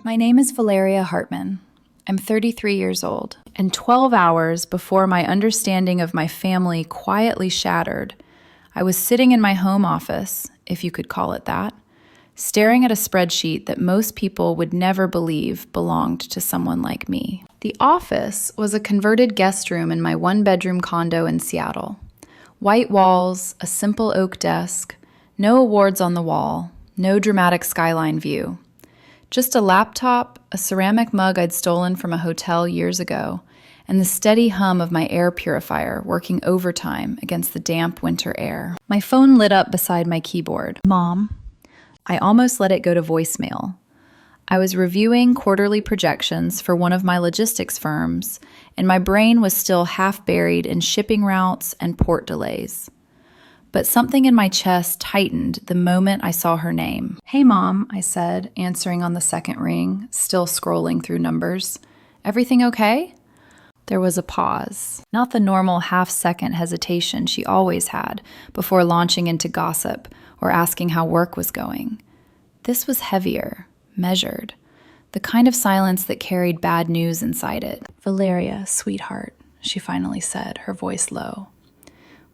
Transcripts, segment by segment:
My name is Valeria Hartman. I'm 33 years old, and 12 hours before my understanding of my family quietly shattered, I was sitting in my home office, if you could call it that, staring at a spreadsheet that most people would never believe belonged to someone like me. The office was a converted guest room in my one-bedroom condo in Seattle. White walls, a simple oak desk, no awards on the wall, no dramatic skyline view. Just a laptop, a ceramic mug I'd stolen from a hotel years ago, and the steady hum of my air purifier working overtime against the damp winter air. My phone lit up beside my keyboard. Mom. I almost let it go to voicemail. I was reviewing quarterly projections for one of my logistics firms, and my brain was still half buried in shipping routes and port delays. But something in my chest tightened the moment I saw her name. "Hey, Mom," I said, answering on the second ring, still scrolling through numbers. "Everything okay?" There was a pause, not the normal half-second hesitation she always had before launching into gossip or asking how work was going. This was heavier, measured, the kind of silence that carried bad news inside it. "Valeria, sweetheart," she finally said, her voice low.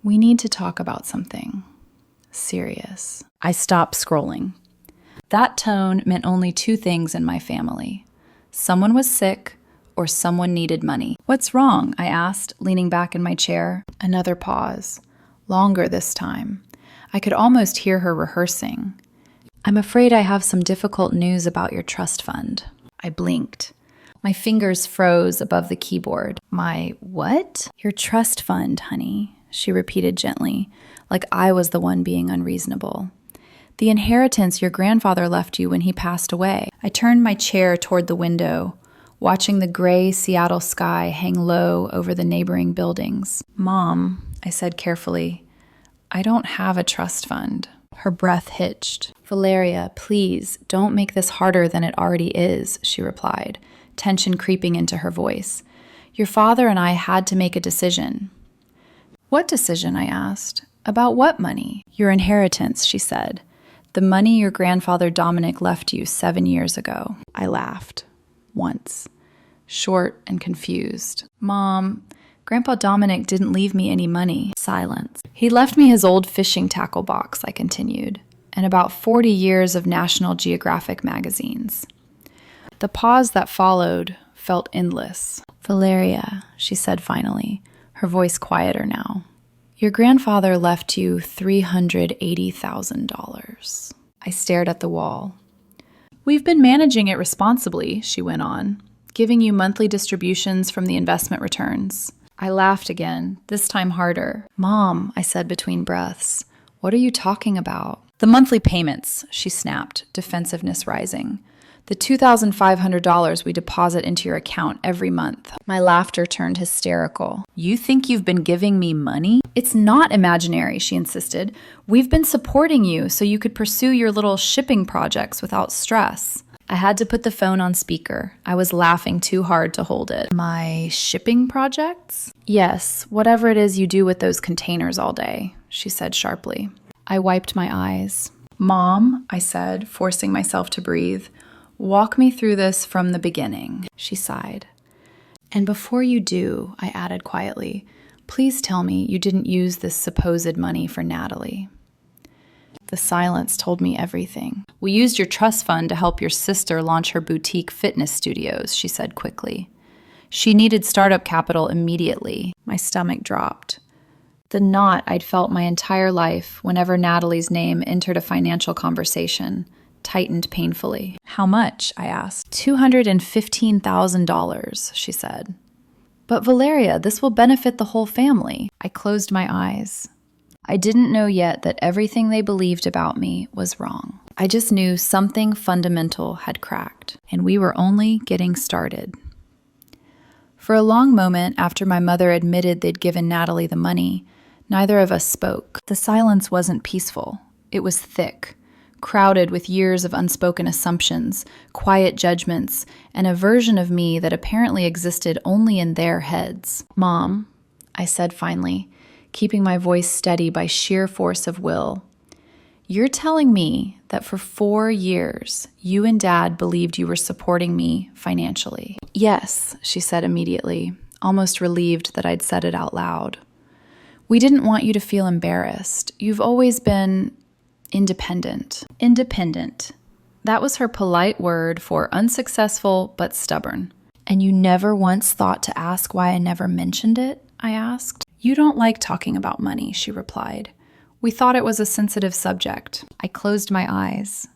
"We need to talk about something serious." I stopped scrolling. That tone meant only two things in my family. Someone was sick or someone needed money. "What's wrong?" I asked, leaning back in my chair. Another pause. Longer this time. I could almost hear her rehearsing. "I'm afraid I have some difficult news about your trust fund." I blinked. My fingers froze above the keyboard. "My what?" "Your trust fund, honey," she repeated gently, like I was the one being unreasonable. "The inheritance your grandfather left you when he passed away." I turned my chair toward the window, watching the gray Seattle sky hang low over the neighboring buildings. "Mom," I said carefully, "I don't have a trust fund." Her breath hitched. "Valeria, please, don't make this harder than it already is," she replied, tension creeping into her voice. "Your father and I had to make a decision." "What decision?" I asked. "About what money?" "Your inheritance," she said. "The money your grandfather Dominic left you 7 years ago." I laughed. Once. Short and confused. "Mom, Grandpa Dominic didn't leave me any money." Silence. "He left me his old fishing tackle box," I continued, "and about 40 years of National Geographic magazines." The pause that followed felt endless. "Valeria," she said finally, her voice quieter now, "your grandfather left you $380,000. I stared at the wall. "We've been managing it responsibly," she went on, "giving you monthly distributions from the investment returns." I laughed again, this time harder. "Mom," I said between breaths, "what are you talking about?" "The monthly payments," she snapped, defensiveness rising. "The $2,500 we deposit into your account every month." My laughter turned hysterical. "You think you've been giving me money?" "It's not imaginary," she insisted. "We've been supporting you so you could pursue your little shipping projects without stress." I had to put the phone on speaker. I was laughing too hard to hold it. "My shipping projects?" "Yes, whatever it is you do with those containers all day," she said sharply. I wiped my eyes. "Mom," I said, forcing myself to breathe, "walk me through this from the beginning." She sighed. "And before you do," I added quietly, "please tell me you didn't use this supposed money for Natalie." The silence told me everything. "We used your trust fund to help your sister launch her boutique fitness studios," she said quickly. "She needed startup capital immediately." My stomach dropped. The knot I'd felt my entire life whenever Natalie's name entered a financial conversation tightened painfully. "How much?" I asked. $215,000, she said. "But Valeria, this will benefit the whole family." I closed my eyes. I didn't know yet that everything they believed about me was wrong. I just knew something fundamental had cracked, and we were only getting started. For a long moment after my mother admitted they'd given Natalie the money, neither of us spoke. The silence wasn't peaceful. It was thick, crowded with years of unspoken assumptions, quiet judgments, and a version of me that apparently existed only in their heads. "Mom," I said finally, keeping my voice steady by sheer force of will, You're telling me that for 4 years, you and Dad believed you were supporting me financially? Yes, she said immediately, almost relieved that I'd said it out loud. We didn't want you to feel embarrassed. You've always been independent. Independent. That was her polite word for unsuccessful but stubborn. And you never once thought to ask why I never mentioned it? I asked. You don't like talking about money, she replied. We thought it was a sensitive subject. I closed my eyes.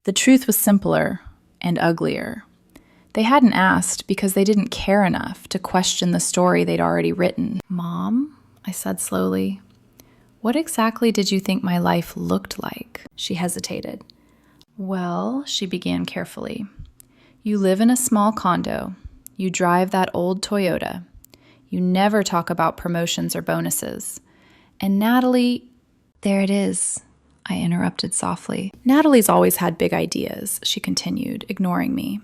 The truth was simpler and uglier. They hadn't asked because they didn't care enough to question the story they'd already written. Mom, I said slowly, what exactly did you think my life looked like? She hesitated. Well, she began carefully. You live in a small condo. You drive that old Toyota. You never talk about promotions or bonuses. And Natalie, there it is, I interrupted softly. Natalie's always had big ideas, she continued, ignoring me.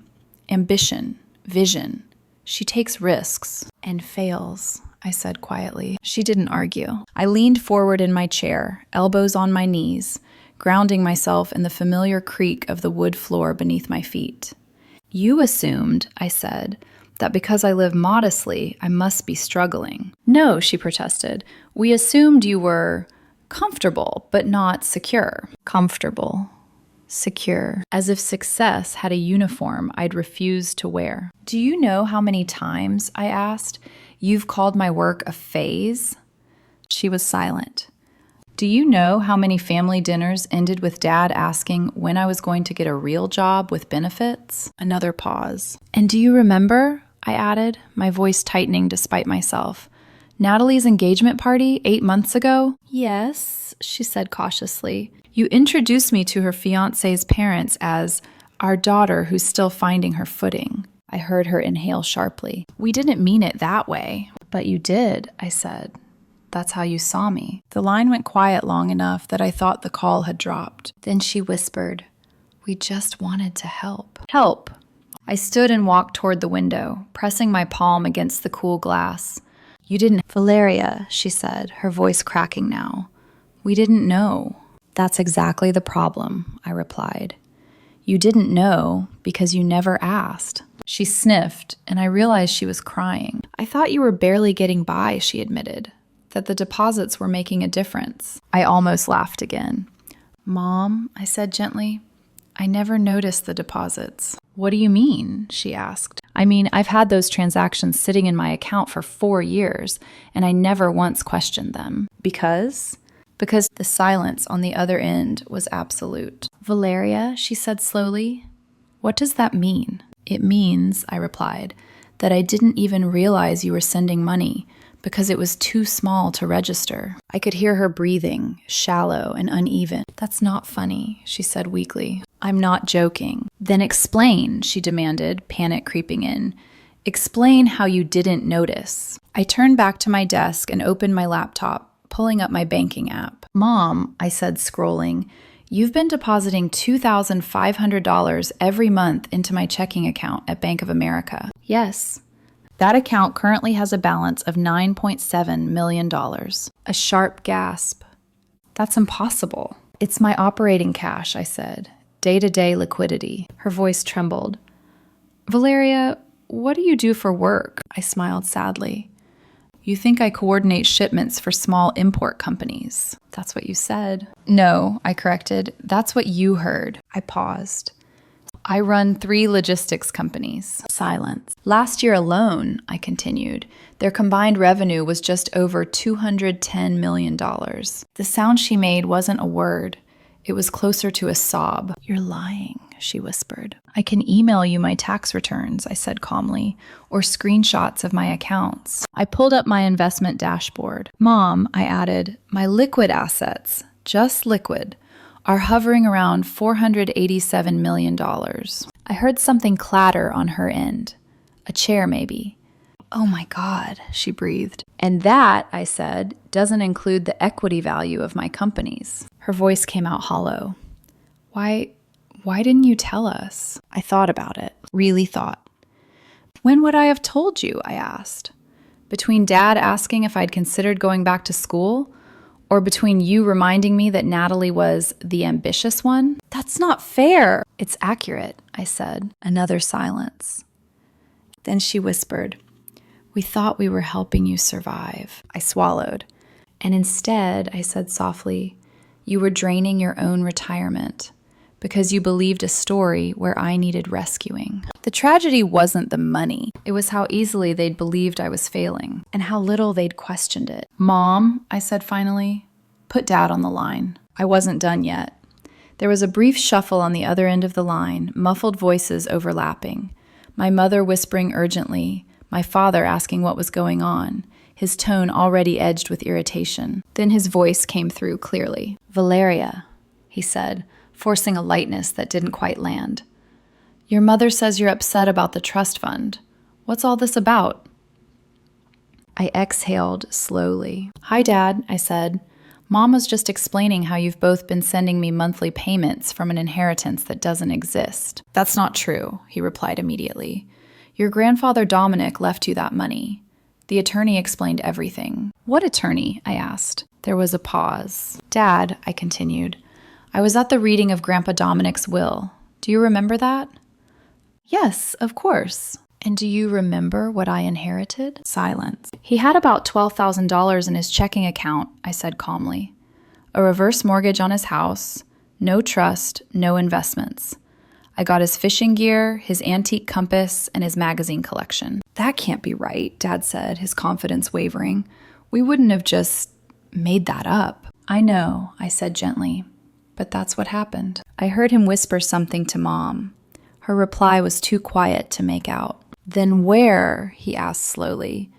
Ambition, vision. She takes risks and fails, I said quietly. She didn't argue. I leaned forward in my chair, elbows on my knees, grounding myself in the familiar creak of the wood floor beneath my feet. You assumed, I said, that because I live modestly, I must be struggling. No, she protested. We assumed you were comfortable, but not secure. Comfortable. Secure. As if success had a uniform I'd refused to wear. Do you know how many times, I asked, you've called my work a phase? She was silent. Do you know how many family dinners ended with Dad asking when I was going to get a real job with benefits? Another pause. And do you remember, I added, my voice tightening despite myself, Natalie's engagement party 8 months ago? Yes, she said cautiously. You introduced me to her fiancé's parents as our daughter who's still finding her footing. I heard her inhale sharply. We didn't mean it that way. But you did, I said. That's how you saw me. The line went quiet long enough that I thought the call had dropped. Then she whispered, we just wanted to help. Help! I stood and walked toward the window, pressing my palm against the cool glass. You didn't... Valeria, she said, her voice cracking now. We didn't know. That's exactly the problem, I replied. You didn't know because you never asked. She sniffed, and I realized she was crying. I thought you were barely getting by, she admitted. That the deposits were making a difference. I almost laughed again. Mom, I said gently, I never noticed the deposits. What do you mean? She asked. I mean, I've had those transactions sitting in my account for 4 years, and I never once questioned them. Because the silence on the other end was absolute. Valeria, she said slowly, what does that mean? It means, I replied, that I didn't even realize you were sending money because it was too small to register. I could hear her breathing, shallow and uneven. That's not funny, she said weakly. I'm not joking. Then explain, she demanded, panic creeping in. Explain how you didn't notice. I turned back to my desk and opened my laptop, pulling up my banking app. Mom, I said, scrolling, you've been depositing $2,500 every month into my checking account at Bank of America. Yes. That account currently has a balance of $9.7 million. A sharp gasp. That's impossible. It's my operating cash, I said. Day-to-day liquidity. Her voice trembled. Valeria, what do you do for work? I smiled sadly. You think I coordinate shipments for small import companies. That's what you said. No, I corrected. That's what you heard. I paused. I run 3 logistics companies. Silence. Last year alone, I continued, their combined revenue was just over $210 million. The sound she made wasn't a word. It was closer to a sob. You're lying, she whispered. I can email you my tax returns, I said calmly, or screenshots of my accounts. I pulled up my investment dashboard. Mom, I added, my liquid assets, just liquid, are hovering around $487 million. I heard something clatter on her end. A chair, maybe. Oh my God, she breathed. And that, I said, doesn't include the equity value of my companies. Her voice came out hollow. Why didn't you tell us? I thought about it, really thought. When would I have told you? I asked. Between Dad asking if I'd considered going back to school, Or between you reminding me that Natalie was the ambitious one? That's not fair. It's accurate, I said. Another silence. Then she whispered, "We thought we were helping you survive." I swallowed. "And instead," I said softly, "you were draining your own retirement because you believed a story where I needed rescuing." The tragedy wasn't the money. It was how easily they'd believed I was failing and how little they'd questioned it. "Mom," I said finally, "put Dad on the line." I wasn't done yet. There was a brief shuffle on the other end of the line, muffled voices overlapping. My mother whispering urgently, my father asking what was going on, his tone already edged with irritation. Then his voice came through clearly. "Valeria," he said, forcing a lightness that didn't quite land. "Your mother says you're upset about the trust fund. What's all this about?" I exhaled slowly. "Hi, Dad," I said. "Mom was just explaining how you've both been sending me monthly payments from an inheritance that doesn't exist." "That's not true," he replied immediately. "Your grandfather Dominic left you that money." The attorney explained everything. "What attorney?" I asked. There was a pause. "Dad," I continued, "I was at the reading of Grandpa Dominic's will. Do you remember that?" "Yes, of course." "And do you remember what I inherited?" Silence. "He had about $12,000 in his checking account," I said calmly. "A reverse mortgage on his house, no trust, no investments. I got his fishing gear, his antique compass, and his magazine collection." "That can't be right," Dad said, his confidence wavering. "We wouldn't have just made that up." "I know," I said gently, "but that's what happened." I heard him whisper something to Mom. Her reply was too quiet to make out. "Then where," he asked slowly,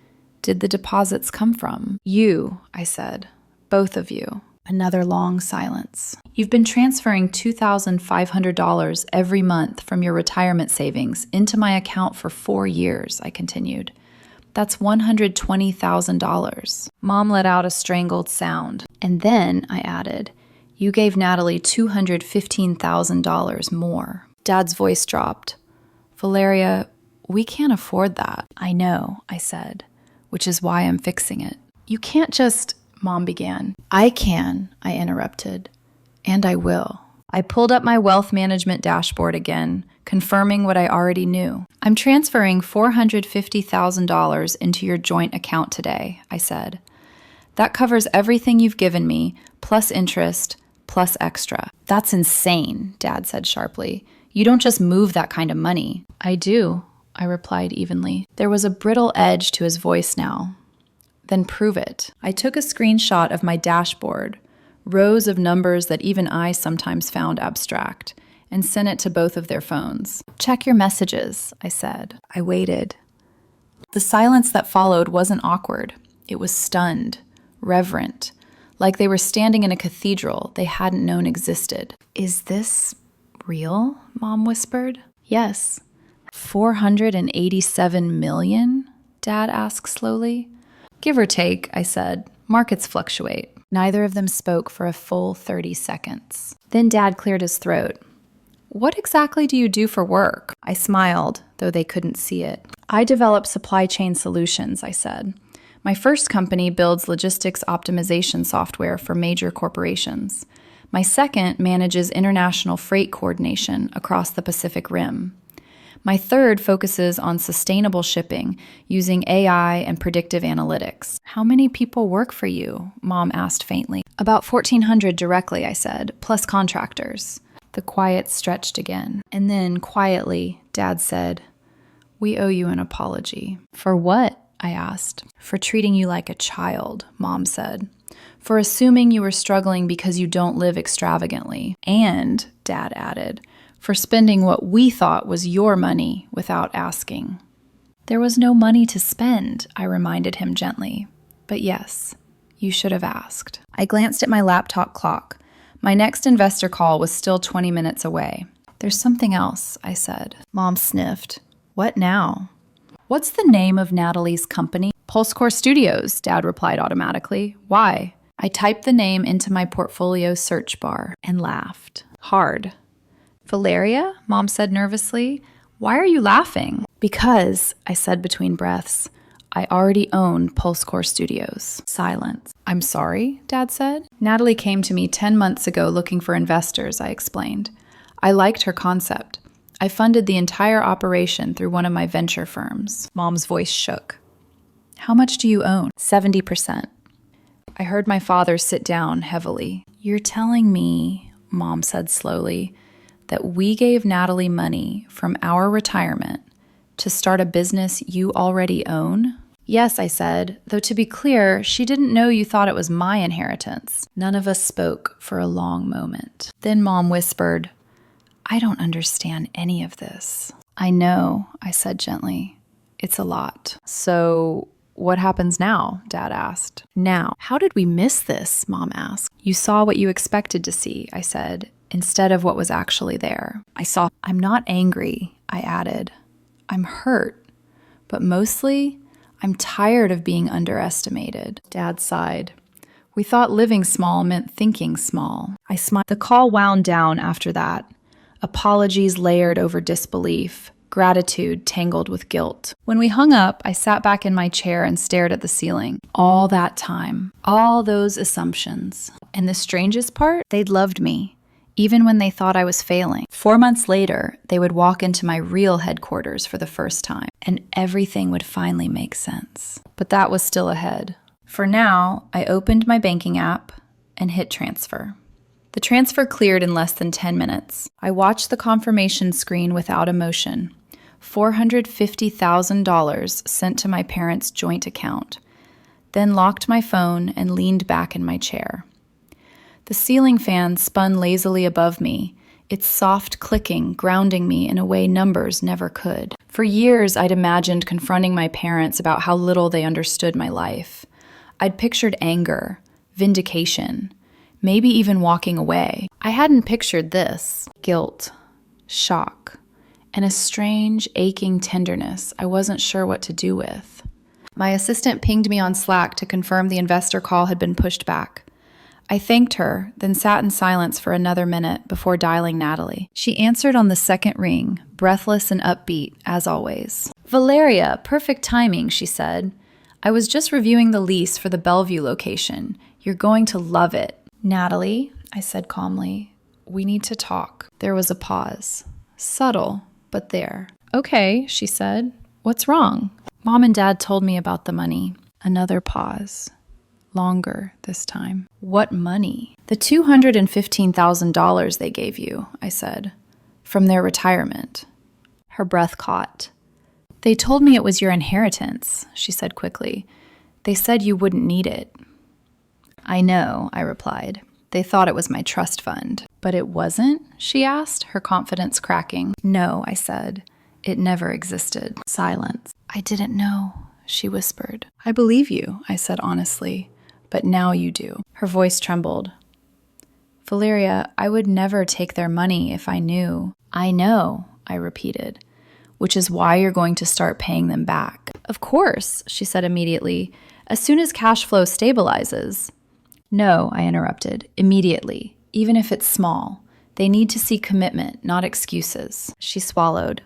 "did the deposits come from?" "You," I said. "Both of you." Another long silence. "You've been transferring $2,500 every month from your retirement savings into my account for 4 years, I continued. That's $120,000. Mom let out a strangled sound. "And then," I added, "you gave Natalie $215,000 more." Dad's voice dropped. "Valeria, we can't afford that." "I know," I said, "which is why I'm fixing it." "You can't just," Mom began. "I can," I interrupted, "and I will." I pulled up my wealth management dashboard again, confirming what I already knew. "I'm transferring $450,000 into your joint account today," I said. "That covers everything you've given me, plus interest, plus extra." "That's insane," Dad said sharply. "You don't just move that kind of money." "I do," I replied evenly. There was a brittle edge to his voice now. "Then prove it." I took a screenshot of my dashboard, rows of numbers that even I sometimes found abstract, and sent it to both of their phones. "Check your messages," I said. I waited. The silence that followed wasn't awkward. It was stunned, reverent, like they were standing in a cathedral they hadn't known existed. "Is this real?" Mom whispered. "Yes." $487 million? Dad asked slowly. "Give or take," I said. "Markets fluctuate." Neither of them spoke for a full 30 seconds. Then Dad cleared his throat. "What exactly do you do for work?" I smiled, though they couldn't see it. "I develop supply chain solutions," I said. "My first company builds logistics optimization software for major corporations. My second manages international freight coordination across the Pacific Rim. My third focuses on sustainable shipping using AI and predictive analytics." "How many people work for you?" Mom asked faintly. "About 1,400 directly," I said, "plus contractors." The quiet stretched again. And then, quietly, Dad said, "We owe you an apology." "For what?" I asked. "For treating you like a child," Mom said. "For assuming you were struggling because you don't live extravagantly. And," Dad added, "for spending what we thought was your money without asking." "There was no money to spend," I reminded him gently. "But yes, you should have asked." I glanced at my laptop clock. My next investor call was still 20 minutes away. "There's something else," I said. Mom sniffed. "What now?" "What's the name of Natalie's company?" "PulseCore Studios," Dad replied automatically. "Why?" I typed the name into my portfolio search bar and laughed. Hard. "Valeria?" Mom said nervously. "Why are you laughing?" "Because," I said between breaths, I already own Pulsecore Studios. Silence. I'm sorry, Dad said. Natalie came to me 10 months ago looking for investors, I explained. I liked her concept. I funded the entire operation through one of my venture firms. Mom's voice shook. How much do you own? 70%. I heard my father sit down heavily. You're telling me, Mom said slowly, that we gave Natalie money from our retirement to start a business you already own? Yes, I said, though to be clear, she didn't know you thought it was my inheritance. None of us spoke for a long moment. Then Mom whispered, I don't understand any of this. I know, I said gently. It's a lot. So what happens now? Dad asked. Now, how did we miss this? Mom asked. You saw what you expected to see, I said, instead of what was actually there. I'm not angry, I added. I'm hurt, but mostly I'm tired of being underestimated. Dad sighed. We thought living small meant thinking small. I smiled. The call wound down after that. Apologies layered over disbelief, gratitude tangled with guilt. When we hung up, I sat back in my chair and stared at the ceiling. All that time, all those assumptions. And the strangest part, they'd loved me, even when they thought I was failing. 4 months later, they would walk into my real headquarters for the first time, and everything would finally make sense. But that was still ahead. For now, I opened my banking app and hit transfer. The transfer cleared in less than 10 minutes. I watched the confirmation screen without emotion. $450,000 sent to my parents' joint account. Then locked my phone and leaned back in my chair. The ceiling fan spun lazily above me, its soft clicking grounding me in a way numbers never could. For years, I'd imagined confronting my parents about how little they understood my life. I'd pictured anger, vindication, maybe even walking away. I hadn't pictured this: guilt, shock, and a strange, aching tenderness I wasn't sure what to do with. My assistant pinged me on Slack to confirm the investor call had been pushed back. I thanked her, then sat in silence for another minute before dialing Natalie. She answered on the second ring, breathless and upbeat, as always. Valeria, perfect timing, she said. I was just reviewing the lease for the Bellevue location. You're going to love it. Natalie, I said calmly, we need to talk. There was a pause. Subtle, but there. Okay, she said. What's wrong? Mom and Dad told me about the money. Another pause. Longer this time. What money? The $215,000 they gave you, I said, from their retirement. Her breath caught. They told me it was your inheritance, she said quickly. They said you wouldn't need it. I know, I replied. They thought it was my trust fund. But it wasn't? She asked, her confidence cracking. No, I said. It never existed. Silence. I didn't know, she whispered. I believe you, I said honestly. But now you do. Her voice trembled. Valeria, I would never take their money if I knew. I know, I repeated, which is why you're going to start paying them back. Of course, she said immediately, as soon as cash flow stabilizes. No, I interrupted, immediately, even if it's small. They need to see commitment, not excuses. She swallowed.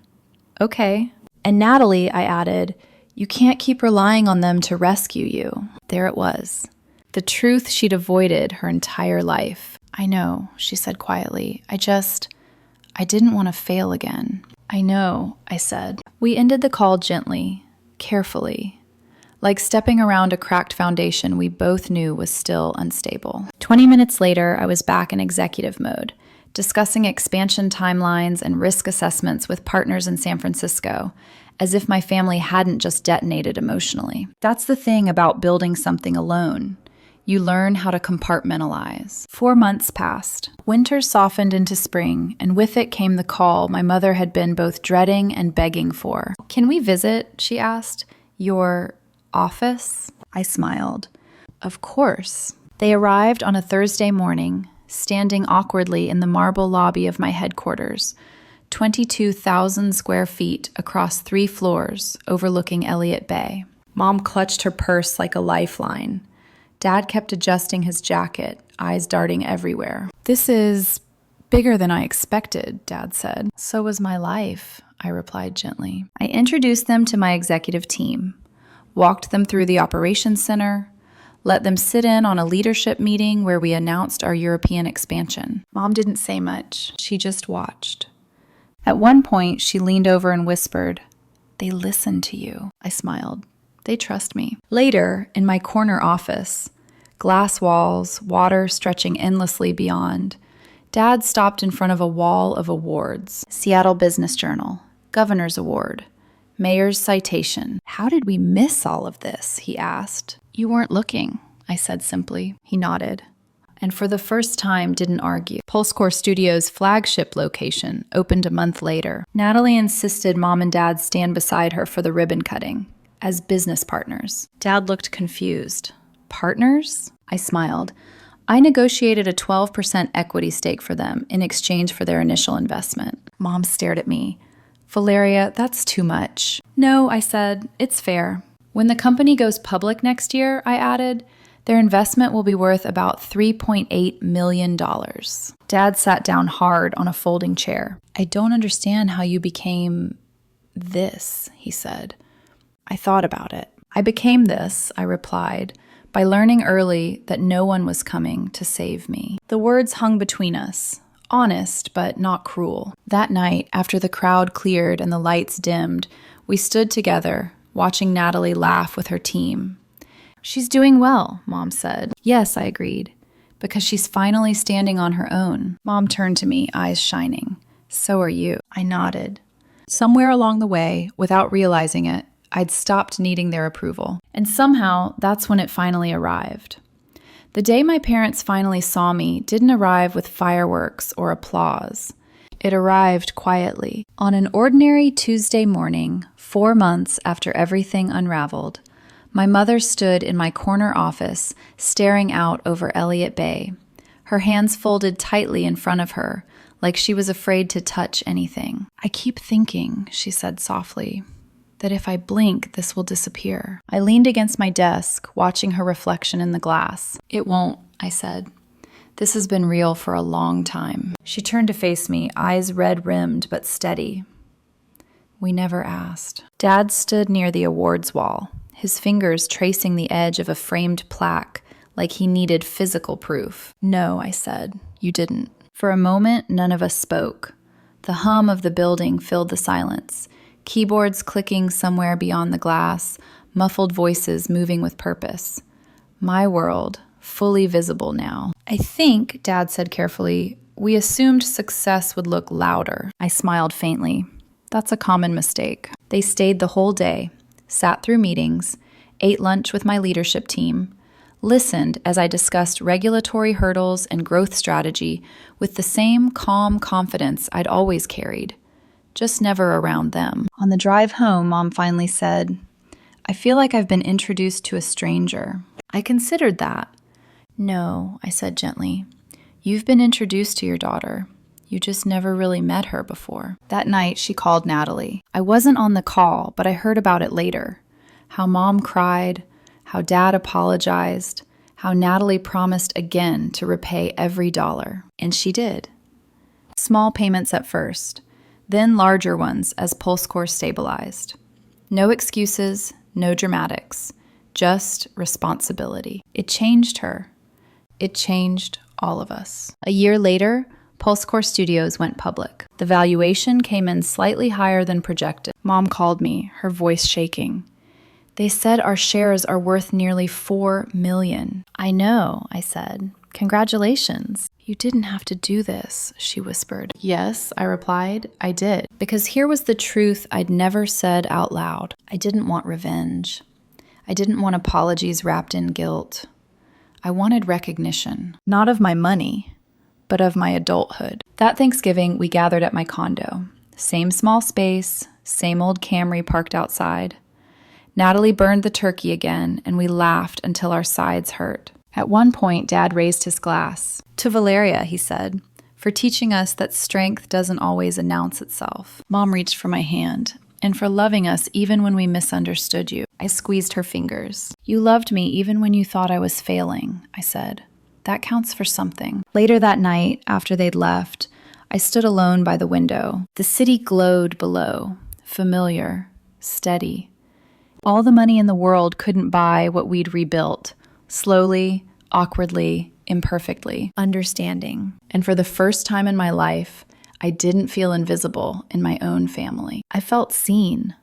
Okay. And Natalie, I added, you can't keep relying on them to rescue you. There it was. The truth she'd avoided her entire life. I know, she said quietly. I didn't want to fail again. I know, I said. We ended the call gently, carefully, like stepping around a cracked foundation we both knew was still unstable. 20 minutes later, I was back in executive mode, discussing expansion timelines and risk assessments with partners in San Francisco, as if my family hadn't just detonated emotionally. That's the thing about building something alone. You learn how to compartmentalize. 4 months passed. Winter softened into spring, and with it came the call my mother had been both dreading and begging for. Can we visit? She asked. Your office? I smiled. Of course. They arrived on a Thursday morning, standing awkwardly in the marble lobby of my headquarters, 22,000 square feet across 3 floors overlooking Elliott Bay. Mom clutched her purse like a lifeline. Dad kept adjusting his jacket, eyes darting everywhere. This is bigger than I expected, Dad said. So was my life, I replied gently. I introduced them to my executive team. walked them through the operations center, let them sit in on a leadership meeting where we announced our European expansion. Mom didn't say much. She just watched. At one point, she leaned over and whispered, "They listen to you." I smiled. They trust me. Later, in my corner office, glass walls, water stretching endlessly beyond, Dad stopped in front of a wall of awards. Seattle Business Journal, Governor's Award, Mayor's Citation. "How did we miss all of this?" he asked. "You weren't looking," I said simply. He nodded, and for the first time didn't argue. PulseCore Studios' flagship location opened a month later. Natalie insisted Mom and Dad stand beside her for the ribbon cutting, as business partners. Dad looked confused. "Partners?" I smiled. "I negotiated a 12% equity stake for them in exchange for their initial investment." Mom stared at me. "Valeria, that's too much." "No," I said, "it's fair. When the company goes public next year," I added, "their investment will be worth about $3.8 million. Dad sat down hard on a folding chair. "I don't understand how you became this," he said. I thought about it. "I became this," I replied, "by learning early that no one was coming to save me." The words hung between us. Honest, but not cruel. That night, after the crowd cleared and the lights dimmed, we stood together, watching Natalie laugh with her team. "She's doing well," Mom said. "Yes," I agreed, "because she's finally standing on her own." Mom turned to me, eyes shining. "So are you." I nodded. Somewhere along the way, without realizing it, I'd stopped needing their approval. And somehow, that's when it finally arrived. The day my parents finally saw me didn't arrive with fireworks or applause. It arrived quietly. On an ordinary Tuesday morning, 4 months after everything unraveled, my mother stood in my corner office, staring out over Elliott Bay, her hands folded tightly in front of her, like she was afraid to touch anything. "I keep thinking," she said softly, "that if I blink, this will disappear." I leaned against my desk, watching her reflection in the glass. "It won't," I said. "This has been real for a long time." She turned to face me, eyes red-rimmed but steady. "We never asked." Dad stood near the awards wall, his fingers tracing the edge of a framed plaque like he needed physical proof. "No," I said, "you didn't." For a moment, none of us spoke. The hum of the building filled the silence. Keyboards clicking somewhere beyond the glass, muffled voices moving with purpose. My world, fully visible now. "I think," Dad said carefully, "we assumed success would look louder." I smiled faintly. "That's a common mistake." They stayed the whole day, sat through meetings, ate lunch with my leadership team, listened as I discussed regulatory hurdles and growth strategy with the same calm confidence I'd always carried. Just never around them. On the drive home, Mom finally said, "I feel like I've been introduced to a stranger." I considered that. "No," I said gently. "You've been introduced to your daughter. You just never really met her before." That night, she called Natalie. I wasn't on the call, but I heard about it later. How Mom cried, how Dad apologized, how Natalie promised again to repay every dollar. And she did. Small payments at first, then larger ones as PulseCore stabilized. No excuses, no dramatics, just responsibility. It changed her. It changed all of us. A year later, PulseCore Studios went public. The valuation came in slightly higher than projected. Mom called me, her voice shaking. "They said our shares are worth nearly $4 million. "I know," I said. "Congratulations." "You didn't have to do this," she whispered. "Yes," I replied, "I did." Because here was the truth I'd never said out loud. I didn't want revenge. I didn't want apologies wrapped in guilt. I wanted recognition, not of my money, but of my adulthood. That Thanksgiving, we gathered at my condo. Same small space, same old Camry parked outside. Natalie burned the turkey again, and we laughed until our sides hurt. At one point, Dad raised his glass. "To Valeria," he said, "for teaching us that strength doesn't always announce itself." Mom reached for my hand. "And for loving us even when we misunderstood you." I squeezed her fingers. "You loved me even when you thought I was failing," I said. "That counts for something." Later that night, after they'd left, I stood alone by the window. The city glowed below, familiar, steady. All the money in the world couldn't buy what we'd rebuilt, slowly, awkwardly, imperfectly. Understanding. And for the first time in my life, I didn't feel invisible in my own family. I felt seen.